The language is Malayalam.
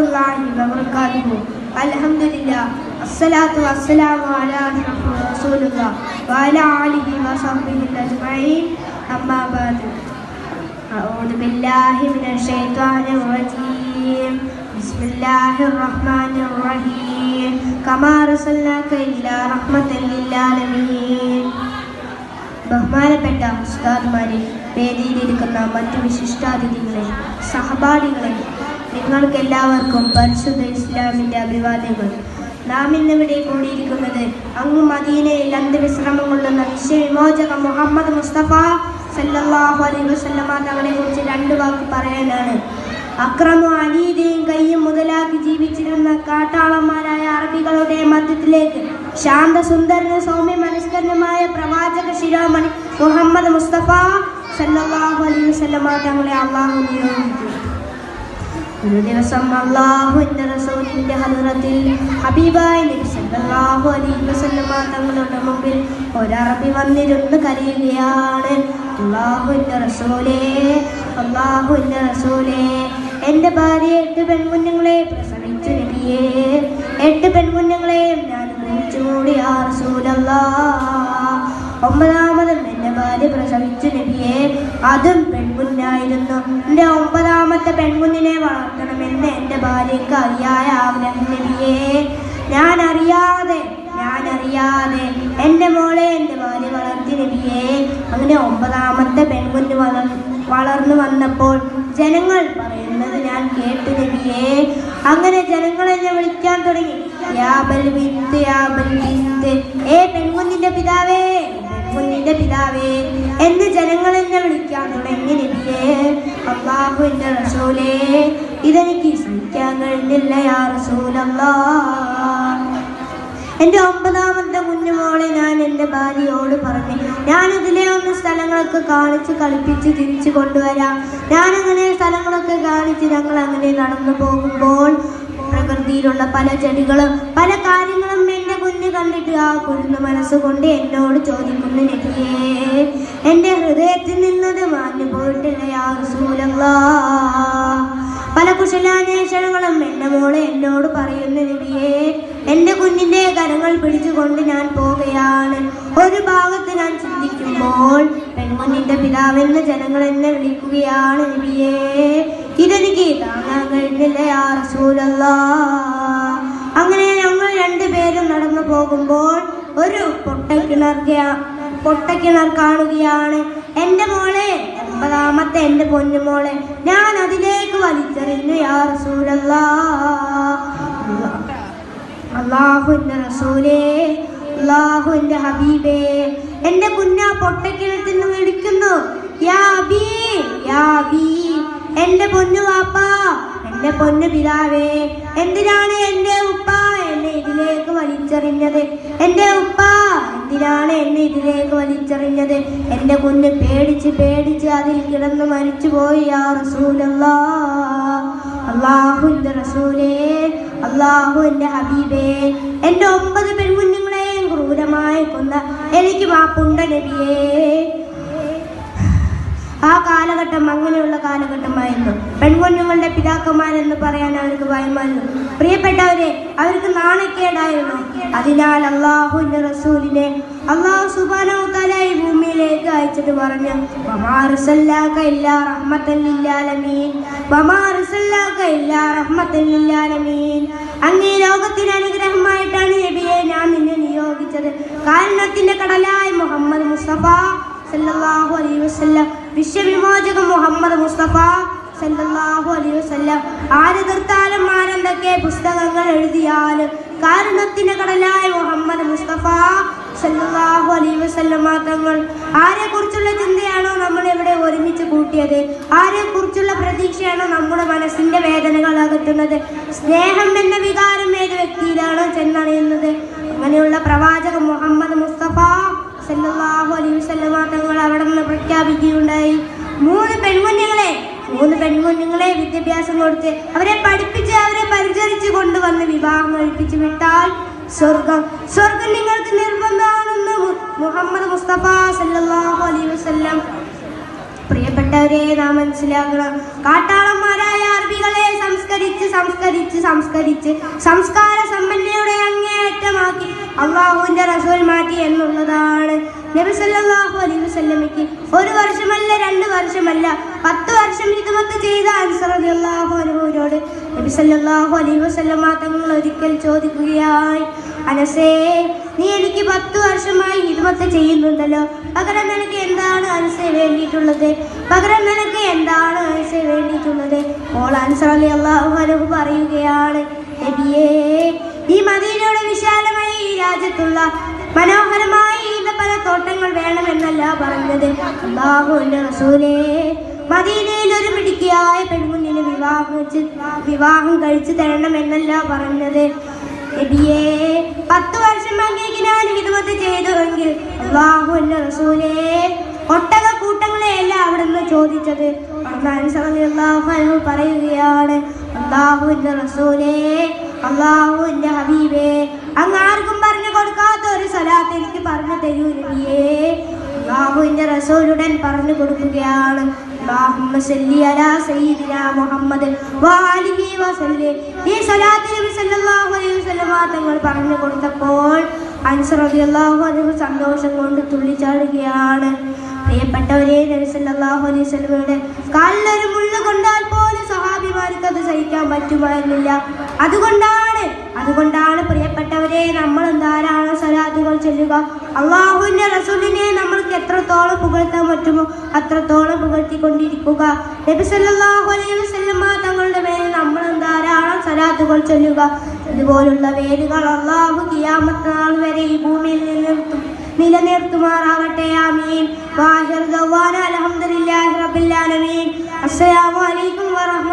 വറഹ്മത്തുള്ളാഹി വബറകാതുഹു. അൽഹംദുലില്ലാഹ് അസ്സലാത്തു വസ്സലാമു അലാ റസൂലില്ലാഹ് വഅലാ ആലിഹി വസഹ്ബിഹി അജ്മഈൻ. അമ്മാ ബഅദ്. അഊദു ബില്ലാഹി മിനശ് ശൈത്വാനിർ റജീം. ബിസ്മില്ലാഹിർ റഹ്മാനിർ റഹീം. കമാ അർസൽനാക ഇല്ലാ റഹ്മത്തൻ ലിൽ ആലമീൻ. ബഹുമാനപ്പെട്ട ഉസ്താദ്മാരെ, വേദിയിലിരിക്കുന്ന മറ്റു വിശിഷ്ടാതിഥികളെ, സഹപാഠികളെ, നിങ്ങൾക്ക് എല്ലാവർക്കും പരിശുദ്ധ ഇസ്ലാമിൻ്റെ അഭിവാദ്യങ്ങൾ. നാം ഇന്നിവിടെ കൂടിയിരിക്കുന്നത് അങ്ങ് മദീനയിൽ അന്ത്യവിശ്രമം കൊള്ളുന്ന വിശ്വവിമോചക മുഹമ്മദ് മുസ്തഫ സല്ലല്ലാഹു അലൈഹി വസല്ലമ തങ്ങളെ കുറിച്ച് രണ്ട് വാക്ക് പറയാനാണ്. അക്രമവും അനീതിയും കയ്യും മുതലാക്കി ജീവിച്ചിരുന്ന കാട്ടാളന്മാരായ അറബികളുടെ മധ്യത്തിലേക്ക് ശാന്തസുന്ദരനും സൗമ്യ മനസ്കരനുമായ പ്രവാചക ശിരോമണി മുഹമ്മദ് മുസ്തഫ സല്ലല്ലാഹു അലൈഹി വസല്ലമ തങ്ങളെ അള്ളാഹു നിയോഗിച്ചു. ഒരു ദിവസം അള്ളാഹുവിൻ്റെ റസൂലിൻ്റെ ഹദ്റത്തിൽ ഹബീബായ നബി സല്ലല്ലാഹു അലൈഹി വസല്ലമ തങ്ങളുടെ മുമ്പിൽ ഒരറബി വന്നിരുന്ന് കരയുകയാണ്. അള്ളാഹുവിൻ്റെ റസൂലേ, എൻ്റെ ഭാര്യ 8 പെൺകുഞ്ഞുങ്ങളെ പ്രസവിച്ചു നബിയേ. 8 പെൺകുഞ്ഞുങ്ങളെയും ഞാൻ കുഴിച്ചുമൂടി യാ റസൂലല്ലാഹ്. 9ാമതും എൻ്റെ ഭാര്യ പ്രസവിച്ചു നബിയെ, അതും പെൺകുഞ്ഞായിരുന്നു. എൻ്റെ 9ാമത്തെ പെൺകുഞ്ഞിനെ വളർത്തണമെന്ന് എൻ്റെ ഭാര്യയ്ക്ക് അതിയായ ആഗ്രഹം നബിയെ. ഞാൻ അറിയാതെ എൻ്റെ മോളെ എൻ്റെ ഭാര്യ വളർത്തി നബിയെ. അങ്ങനെ 9ാമത്തെ പെൺകുഞ്ഞ് വളർന്നു വന്നപ്പോൾ ജനങ്ങൾ പറയുന്നത് ഞാൻ കേട്ടു നബിയെ. അങ്ങനെ ജനങ്ങൾ എന്നെ വിളിക്കാൻ തുടങ്ങി, യാ ബൽ ബിന്ത്, യാ ബൽ ബിന്ത്, ഏ പെൺകുഞ്ഞിന്റെ പിതാവേ എന്ന് ജനങ്ങൾ എന്നെ വിളിക്കാൻ തുടങ്ങി നബിയെ. അല്ലാഹുവിൻ്റെ റസൂലേ, ഇതെനിക്ക് സഹിക്കാൻ കഴിഞ്ഞില്ല യാ റസൂലല്ലാഹ്. എൻ്റെ 9ാമത്തെ കുഞ്ഞുമോളെ ഞാൻ എൻ്റെ ഭാര്യയോട് പറഞ്ഞു, ഞാനിതിലെ ഒന്ന് സ്ഥലങ്ങളൊക്കെ കാണിച്ച് കളിപ്പിച്ച് തിരിച്ചു കൊണ്ടുവരാം. ഞാനങ്ങനെ സ്ഥലങ്ങളൊക്കെ കാണിച്ച് ഞങ്ങൾ അങ്ങനെ നടന്നു പോകുമ്പോൾ പ്രകൃതിയിലുള്ള പല ചെടികളും പല കാര്യങ്ങളും എൻ്റെ കുഞ്ഞ് കണ്ടിട്ട് ആ കുരുന്ന മനസ്സുകൊണ്ട് എന്നോട് ചോദിക്കുന്നു നബിയേ, എൻ്റെ ഹൃദയത്തിൽ നിന്നത് മാഞ്ഞു പോയിട്ടില്ല യാ റസൂലല്ലാഹ്. പല കുശലാന്വേഷണങ്ങളും എൻ്റെ മോളെ എന്നോട് പറയുന്നു നബിയേ. എൻ്റെ കുഞ്ഞിൻ്റെ കരങ്ങൾ പിടിച്ചുകൊണ്ട് ഞാൻ പോവുകയാണ്. ഒരു ഭാഗത്ത് ഞാൻ ചിന്തിക്കുമ്പോൾ പെൺകുഞ്ഞിൻ്റെ പിതാവെന്ന് ജനങ്ങൾ എന്നെ വിളിക്കുകയാണ് നബിയേ. ഇതെനിക്ക് താങ്ങാൻ കഴിഞ്ഞില്ല യാ റസൂലല്ലാഹ്. അങ്ങനെ ഞങ്ങൾ 2 പേരും നടന്നു പോകുമ്പോൾ ഒരു പൊട്ടക്കിണർ കാണുകയാണ്. എൻ്റെ മോളെ, 9ാമത്തെ എൻ്റെ പൊന്നുമോളെ ഞാൻ അതിലേക്ക് വലിച്ചെറിഞ്ഞു യാ റസൂലല്ലാഹ്. അല്ലാഹുവിൻ്റെ റസൂലേ, അല്ലാഹുവിൻ്റെ ഹബീബേ, എൻ്റെ കുഞ്ഞാ പൊട്ടക്കിണറ്റിൽ നിന്ന് വിളിക്കുന്നു, യാ അബീ, യാ അബീ, എൻ്റെ പൊന്നു വാപ്പാ, എൻ്റെ പൊന്നു പിതാവേ, എന്തിനാണ് എൻ്റെ ഉപ്പ എന്നെ ഇതിലേക്ക് വലിച്ചെറിഞ്ഞത്? എൻ്റെ ഉപ്പ എന്തിനാണ് എന്നെ ഇതിലേക്ക് വലിച്ചെറിഞ്ഞത്? എൻ്റെ കുഞ്ഞ് പേടിച്ച് അതിൽ കിടന്ന് മരിച്ചുപോയി യാ റസൂലല്ലാഹ്. അല്ലാഹുവിൻ്റെ റസൂലേ, അല്ലാഹുവിൻ്റെ ഹബീബേ, എൻ്റെ 9 പെൺകുഞ്ഞുങ്ങളെയും ക്രൂരമായി കൊന്ന എനിക്ക് മാപ്പുണ്ട നബിയേ. ആ കാലഘട്ടം അങ്ങനെയുള്ള കാലഘട്ടമായിരുന്നു. പെൺകുഞ്ഞുങ്ങളുടെ പിതാക്കന്മാരെന്ന് പറയാൻ അവർക്ക് ഭയമായിരുന്നു. പ്രിയപ്പെട്ടവരെ, അവർക്ക് നാണക്കേടായിരുന്നു. അതിനാൽ അല്ലാഹുവിൻ്റെ റസൂലിനെ അല്ലാഹു സുബ്ഹാനഹു വ തആല ഈ ഭൂമിയിലേക്ക് അയച്ചിട്ട് പറഞ്ഞു, വമാ അർസൽനാക ഇല്ലാ റഹ്മത്തൻ ലിൽ ആലമീൻ, വമാ അർസൽനാക ഇല്ലാ റഹ്മത്തൻ ലിൽ ആലമീൻ. അങ്ങേ ലോകത്തിന് അനുഗ്രഹമായിട്ടാണ് നബിയെ ഞാൻ നിന്നെ നിയോഗിച്ചത്. കാരുണ്യത്തിന്റെ കടലായ മുഹമ്മദ് മുസ്തഫ സല്ലല്ലാഹു അലൈഹി വസല്ലം, വിശ്വവിമോചക മുഹമ്മദ് മുസ്തഫ സല്ലല്ലാഹു അലൈഹി വസല്ലം, ആര് തീർത്താലും ആരെന്തൊക്കെ പുസ്തകങ്ങൾ എഴുതിയാലും കാരുണ്യത്തിന്റെ കടലായ മുഹമ്മദ് മുസ്തഫ സല്ലല്ലാഹു അലൈഹി വസല്ലം തങ്ങൾ ആരെക്കുറിച്ചുള്ള ചിന്തയാണോ നമ്മൾ ഇവിടെ ഒരുമിച്ച് കൂട്ടിയത്, ആരെക്കുറിച്ചുള്ള പ്രതീക്ഷയാണോ നമ്മുടെ മനസ്സിന്റെ വേദനകൾ അകറ്റുന്നത്, സ്നേഹം എന്ന വികാരം ഏത് വ്യക്തിയിലാണോ ചെന്നറിയുന്നത്, അങ്ങനെയുള്ള പ്രവാചക മുഹമ്മദ് മുസ്തഫ സല്ലല്ലാഹു അലൈഹി വസല്ലം തങ്ങൾ അവിടെ നിന്ന് പ്രഖ്യാപിക്കുകയുണ്ടായി, 3 പെൺകുഞ്ഞുങ്ങളെ വിദ്യാഭ്യാസം കൊടുത്ത് അവരെ പഠിപ്പിച്ച് അവരെ പരിചരിച്ച് കൊണ്ടുവന്ന് വിവാഹം കഴിപ്പിച്ച് വിട്ടാൽ സ്വർഗം നിങ്ങൾക്ക് നിർബന്ധമാണെന്ന് മുഹമ്മദ് മുസ്തഫ സല്ലല്ലാഹു അലൈഹി വസല്ലം. പ്രിയപ്പെട്ടവരെ, നാം മനസ്സിലാക്കണം, കാട്ടാളന്മാരായ അറബികളെ സംസ്കരിച്ച് സംസ്കരിച്ച് സംസ്കാര സമ്പന്നയുടെ അങ്ങേയറ്റമാക്കി അള്ളാഹുവിന്റെ റസൂൽ മാറ്റി എന്നുള്ളതാണ്. നബി സല്ലല്ലാഹു അലൈഹി വസല്ലമയ്ക്ക് 1 വർഷമല്ല 2 വർഷമല്ല 10 വർഷം ഹിദ്മത്ത് ചെയ്ത അൻസ് റളിയല്ലാഹു അൻഹുവിനോട് നബി സല്ലല്ലാഹു അലൈഹി വസല്ലമ തങ്ങൾ ഒരിക്കൽ ചോദിക്കുകയായി, അനസേ, നീ എനിക്ക് 10 വർഷമായി ഹിദ്മത്ത് ചെയ്യുന്നുണ്ടല്ലോ, പകരം നിനക്ക് എന്താണ് അനസേ വേണ്ടിയിട്ടുള്ളത്? പകരം നിനക്ക് എന്താണ് അനസേ വേണ്ടിയിട്ടുള്ളത്? അപ്പോൾ അൻസ് റളിയല്ലാഹു അൻഹു പറയുകയാണ്, നബിയേ, ഈ മദീനയുടെ വിശാലമായ ഈ രാജ്യത്തുള്ള മനോഹരമായ ഈന്തപ്പന തോട്ടങ്ങൾ വേണമെന്നല്ല പറഞ്ഞത്. അല്ലാഹുവിന്റെ റസൂലേ, മദീനയിൽ ഒരു മിടുക്കിയായ പെൺകുഞ്ഞിന് വിവാഹം കഴിച്ചു തരണമെന്നല്ല പറഞ്ഞത്. നബിയേ, 10 വർഷം അങ്ങേക്ക് ഞാൻ ഹിദ്മത്ത് ചെയ്തുവെങ്കിൽ അല്ലാഹുവിന്റെ റസൂലേ, ഒട്ടക കൂട്ടങ്ങളെയല്ല അവിടുന്ന് ചോദിച്ചത്. അല്ലാഹു പറയുകയാണ്, അല്ലാഹുവിന്റെ റസൂലേ, അല്ലാഹുവിന്റെ ഹബീബേ, അങ്ങ് ആർക്കും പറഞ്ഞു കൊടുക്കാത്ത ഒരു സ്വലാത്ത് എനിക്ക് പറഞ്ഞു തരൂ നബിയേ. അല്ലാഹുവിന്റെ റസൂലുടൻ പറഞ്ഞു കൊടുക്കുകയാണ്, അല്ലാഹുമ്മ സല്ലി അലാ സയ്യിദിനാ മുഹമ്മദ് വആലിഹി വസല്ലം. ഈ സ്വലാത്ത് നബി സല്ലല്ലാഹു അലൈഹി വസല്ലം തങ്ങൾ പറഞ്ഞു കൊടുത്തപ്പോൾ അൻസ് റളിയല്ലാഹു അൻഹു സന്തോഷം കൊണ്ട് തുള്ളിച്ചാടുകയാണ്. പ്രിയപ്പെട്ടവരെ, നബി സല്ലല്ലാഹു അലൈഹി വസല്ലമയുടെ കാലിലൊരു മുള്ളു കൊണ്ടാൽ പോലും സഹാബിമാർക്ക് അത് സഹിക്കാൻ പറ്റുമായിരുന്നില്ല. അതുകൊണ്ടാണ് പ്രിയപ്പെട്ടവരെ, നമ്മൾ ധാരാളം സ്വലാത്തുകൾ ചൊല്ലുക. അള്ളാഹുവിന്റെ റസൂലിനെ നമ്മൾക്ക് എത്രത്തോളം പുകഴ്ത്താൻ പറ്റുമോ അത്രത്തോളം പുകഴ്ത്തിക്കൊണ്ടിരിക്കുക. നബി സല്ലല്ലാഹു അലൈഹി വസല്ലമ തങ്ങളുടെ മേൽ നമ്മൾ ധാരാളം സ്വലാത്തുകൾ ചൊല്ലുക. ഇതുപോലുള്ള വേരുകൾ അള്ളാഹു ഖിയാമത്ത് നാൾ വരെ ഈ ഭൂമിയിൽ നിലനിർത്തുമാറാവട്ടെ. ആമീൻ. വാഹിർ ദഅ്വാനാ അൽഹംദുലില്ലാഹി റബ്ബിൽ ആലമീൻ. അസ്സലാമു അലൈക്കും വറഹ്മത്തുള്ളാഹി